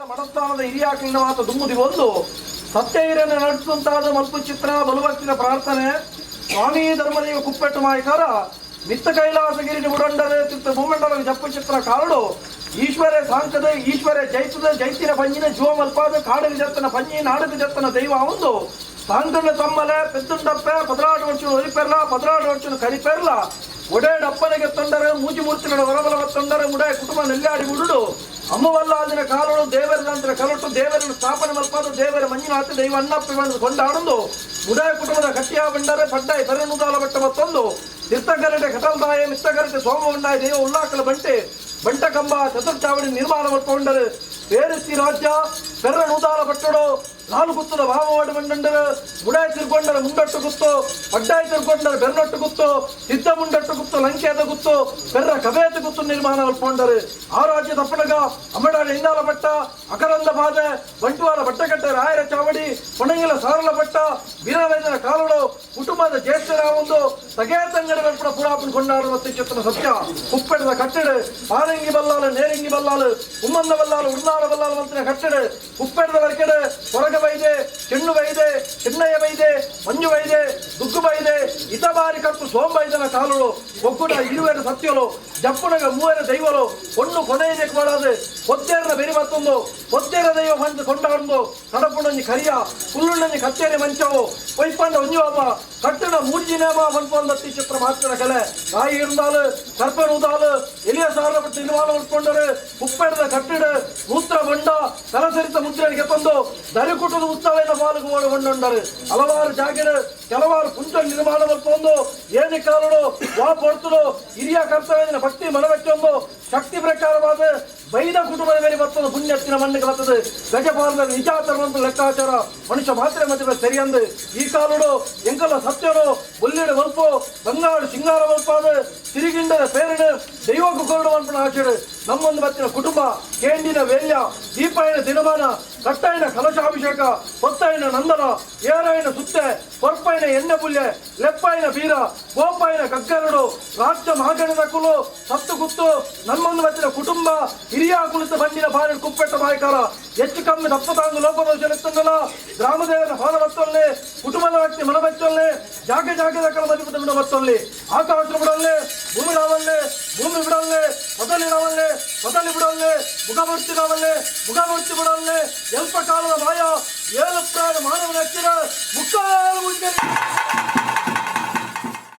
ಮನಸ್ಥಾನದ ಹಿರಿಯಾಕಲಿನ ಮಾತು ದುಮ್ಮುದಿ ಒಂದು ಸತ್ಯ ಹಿರಿಯನ್ನು ನಡೆಸುವಂತಾದ ಮಲ್ಪು ಚಿತ್ರ ಬಲುಭಕ್ತಿನ ಪ್ರಾರ್ಥನೆ ಸ್ವಾಮಿ ಧರ್ಮದೇವ ಕುಪ್ಪೆಟ್ಟು ಮಾಯಕಾರ ಮಿತ್ತ ಕೈಲಾಸಗಿರಿ ಉಡಂಡರೆ ತಿತ್ತ ಭೂಮಂಡಲ ಜಪ್ಪು ಚಿತ್ರ ಕಾರಡು ಈಶ್ವರ ಸಾಂಕದ ಈಶ್ವರ ಜೈತದ ಜೈತಿನ ಪಂಜಿನ ಜೀವ ಮಲ್ಪಾದ ಕಾಡಲಿ ಜತ್ತನ ಪಂಜಿ ನಾಡಕ ಜತ್ತನ ದೈವ ಒಂದು ಸಾಂಕಣ್ಣ ತಮ್ಮಲೆ ಪೆದ್ದುಂಡಪ್ಪೆ 16 ವರ್ಷ ಒಲಿಪೆರ್ಲ 16 ವರ್ಷ ಕರಿಪೆರ್ಲ ಒಡೇಡಪ್ಪನಿಗೆ ತೊಂದರೆ ಮೂಜಿ ಮೂರ್ತಿಗಳ ಹೊರಬಲವ ತೊಂದರೆ ಮುಡಾಯ ಕುಟುಂಬ ನೆಲ್ಲಾಡಿ ಉಡುಡು ಅಮ್ಮವಲ್ಲಾದಿನ ಕಾಲಳು ದೇವರದಂತರ ಕಲಟು ದೇವರನ್ನು ಸ್ಥಾಪನೆ ಮಲ್ಪಾದ ದೇವರ ಮಂಜಿನಾಥ ದೈವ ಅನ್ನಪ್ಪವನ್ನು ಕೊಂಡಾಡೊಂದು ಮುಡಾಯ ಕುಟುಂಬದ ಕಟ್ಟಿಯ ಬಂಡರೆ ಪಡ್ಡಾಯಿ ತರನುದಾಲ ಬಟ್ಟ ಮತ್ತೊಂದು ತೀರ್ಥಗರಟೆ ಕಟಲ್ದಾಯ ಮಿತ್ತಗರಟೆ ಸೋಮವಂಡಾಯ ದೇವ ಉಲ್ಲಾಕಲ ಬಂಟೆ ಬಂಟಕಂಬ ಚತುರ್ಚಾವಡಿ ನಿರ್ಮಾಣ ಮಲ್ಪೊಂಡರು ಬೇರಿಸಿ ರಾಜ್ಯ ಪೆರ್ರನುದಾಲ ಬಟ್ಟಡು ನಾಲು ಗುತ್ತದ ಭಾವವಾಡು ಬಂಡರು ಮುಡಾಯಿ ತಿರ್ಕೊಂಡರೆ ಮುಂಡಟ್ಟು ಗುತ್ತು ಪಡ್ಡಾಯಿ ತಿರ್ಕೊಂಡರೆ ಬೆರ್ನೊಟ್ಟು ಗುತ್ತು ಸಿದ್ಧ ಮುಂಡಟ್ಟು ಗುತ್ತು ಲಂಕೆಯದ ಗುತ್ತು ಬೆರ್ರ ಕಬೇತ ಗುತ್ತು ನಿರ್ಮಾಣ ಮಲ್ಪೊಂಡರು ಆ ರಾಜ್ಯದ ಅಪ್ಪಣಗ ಅಮಡಾಡ ಇಂದಾಲ ಬಟ್ಟ ಅಕರಂದ ಬಾದೆ ಬಂಟ್ವಾಳ ಬಟ್ಟೆಕಟ್ಟೆ ರಾಯರ ಚಾವಡಿ ಕೊಣಂಗಿಲ ಸಾರಲ ಬಟ್ಟ ಬೀರವೈದ್ಯನ ಕಾಲುಡು ಕುಟುಂಬದ ಜ್ಯೇಷ್ಠರ ಒಂದು ತಗೇತಂಗಡ ಕೂಡ ಪುರಾಪನ್ ಕೊಂಡಾಡುವ ಚಿತ್ರ ಸತ್ಯ ಕುಪ್ಪೆಡದ ಕಟ್ಟಡ ಪಾರಂಗಿ ಬಲ್ಲಾಲು ನೇರಿಂಗಿ ಬಲ್ಲಾಲು ಉಮ್ಮಂದ ಬಲ್ಲಾಲು ಉರ್ನಾಳ ಬಲ್ಲಾಲು ಮಂತ್ರಿನ ಕಟ್ಟಡ ಕುಪ್ಪೆಡದ ವರ್ಕೆಡೆ ಹೊರಗ ವೈದೆ ಚೆಣ್ಣು ವೈದೆ ಚೆನ್ನಯ್ಯ ವೈದೆ ಮಂಜು ವೈದೆ ದುಗ್ಗು ವೈದೆ ಇತಬಾರಿ ಕಟ್ಟು ಸೋಂಬೈದನ ಕಾಲುಳು ಒಕ್ಕುಡ ಇರುವೆರ ಸತ್ಯಲು ಜಪ್ಪುನಗ ಮೂವರ ದೈವಲು ಕೊಣ್ಣು ಕೊನೆಯದೆ ಕೊಡಾದೆ ಪೊದ್ದೇರನ ಬೆರಿ ಮತ್ತೊಂದು ಪೊದ್ದೇರ ದೈವ ಮಂಚ ಕೊಂಡಾಡುದು ಕಡಪುಣಂಜಿ ಕರಿಯ ಹುಲ್ಲುಣ್ಣಂಜಿ ಕಚ್ಚೇರಿ ಮಂಚವು ಪೈಪಂಡ ಒಂಜುವಮ್ಮ ಕಟ್ಟಣ ಮೂರ್ಜಿನೇಮ ಮನ್ಪೊಂದತ್ತಿ ಚಿತ್ರ ಮಾತ್ರ ಕಲೆ ಕಾಯಿ இருந்தாಲು ಕರ್ಪನುದಾಲು ಎಲಿಯ ಸಾರಪಟ್ಟು ನಿರ್ಮಾಣ ಉಟ್ಕೊಂಡರು ಕುಪ್ಪೆಡದ ಕಟ್ಟಡ ಮೂತ್ರ ಬಂಡ ಕಲಸರಿತ ಮುದ್ರೆಗೆ ತಂದು ದರಿಕುಟದ ಉತ್ಸವದ ಪಾಲ್ಗೊಳ್ಳು ಕೊಂಡರು ಹಲವಾರು ಜಾಗರು ಕೆಲವಾರು ಕುಂಚ ನಿರ್ಮಾಣ ಮಲ್ಪೊಂದು ಏನಿ ಕಾಲುಡು ವಾ ಪೊರ್ತುಡು ಹಿರಿಯ ಕರ್ತವ್ಯದ ಭಕ್ತಿ ಮನವೆಚ್ಚೊಂದು ಶಕ್ತಿ ಪ್ರಕಾರವಾದ ಬೈದ ಕುಟುಂಬದ ಮೇಲೆ ಮತ್ತೊಂದು ಪುಣ್ಯತ್ತಿನ ಮಣ್ಣಿಗೆ ಬರ್ತದೆ ಗಜಪಾಲದ ನಿಜಾಚರಣೆ ಲೆಕ್ಕಾಚಾರ ಮನುಷ್ಯ ಮಾತ್ರ ಮಧ್ಯೆ ಸರಿಯಂದು ಈ ಕಾಲುಡು ಎಂಕಲ ಸತ್ಯನು ಬುಲ್ಲಿಡು ಮಲ್ಪು ಬಂಗಾಡು ಸಿಂಗಾರ ಮಲ್ಪಾದ ತಿರುಗಿಂಡದ ಪೇರಿಡು ದೈವಕ್ಕೂ ಕೊರಡು ಮಲ್ಪನ ಆಚೆಡು ನಮ್ಮೊಂದು ಬತ್ತಿನ ಕುಟುಂಬ ಕೇಂಡಿನ ವೇಲ್ಯ ದೀಪಾಯನ ದಿನಮಾನ ಕಟ್ಟಾಯಿನ ಕಲಶಾಭಿಷೇಕ ಹೊತ್ತಾಯಿನ ನಂದನ ಏರಾಯಿನ ಸುತ್ತೆ ಕೊರ್ಪಾಯಿನ ಎಣ್ಣೆ ಪುಲ್ಯ ಲೆಪ್ಪಾಯಿನ ಬೀರ ಗೋಪಾಯಿನ ಗಗ್ಗರಡು ರಾಜ್ಯ ಮಹಾಗಣದ ಕುಲು ಸತ್ತು ಕುತ್ತು ನಮ್ಮೊಂದು ಬತ್ತಿನ ಕುಟುಂಬ ಹಿರಿಯ ಕುಳಿತ ಬಂಡಿನ ಬಾರಿ ಕುಪ್ಪೆಟ್ಟ ಮಾಯಕಾರ ಹೆಚ್ಚು ಕಮ್ಮಿ ದಪ್ಪತಾಂಗು ಲೋಪದೋಷಲೆತ್ತಂಗಲ ಗ್ರಾಮದೇವರ ಹಾಲ ಬತ್ತೊಲ್ಲೆ ಕುಟುಂಬದ ವ್ಯಕ್ತಿ ಮನ ಬಚ್ಚೊಲ್ಲೆ ಜಾಗದ ಕಲ ಮದುಪುಟ ಬಿಡ ಬತ್ತೊಲ್ಲೆ ಆಕಾಶ ಬಿಡಲ್ಲೆ ಭೂಮಿ ರಾವಲ್ಲೆ ಭೂಮಿ ಬಿಡಲ್ಲೆ ಮೊದಲಿ ರಾವಲ್ಲೆ ಮೊದಲಿ ಬಿಡಲ್ಲೆ ಮುಖಮೂರ್ತಿ ರಾವಲ್ಲೆ ಮುಖಮೂರ್ತಿ ಬಿಡಲ್ಲೆ ಎಲ್ಪ ಕಾಲದ ಮಾಯ 7 ಪ್ರಾಣ ಮಾನವನ ಹಚ್ಚಿರ ಮುಕ್ಕಾಲು ಮುಂಜಾನೆ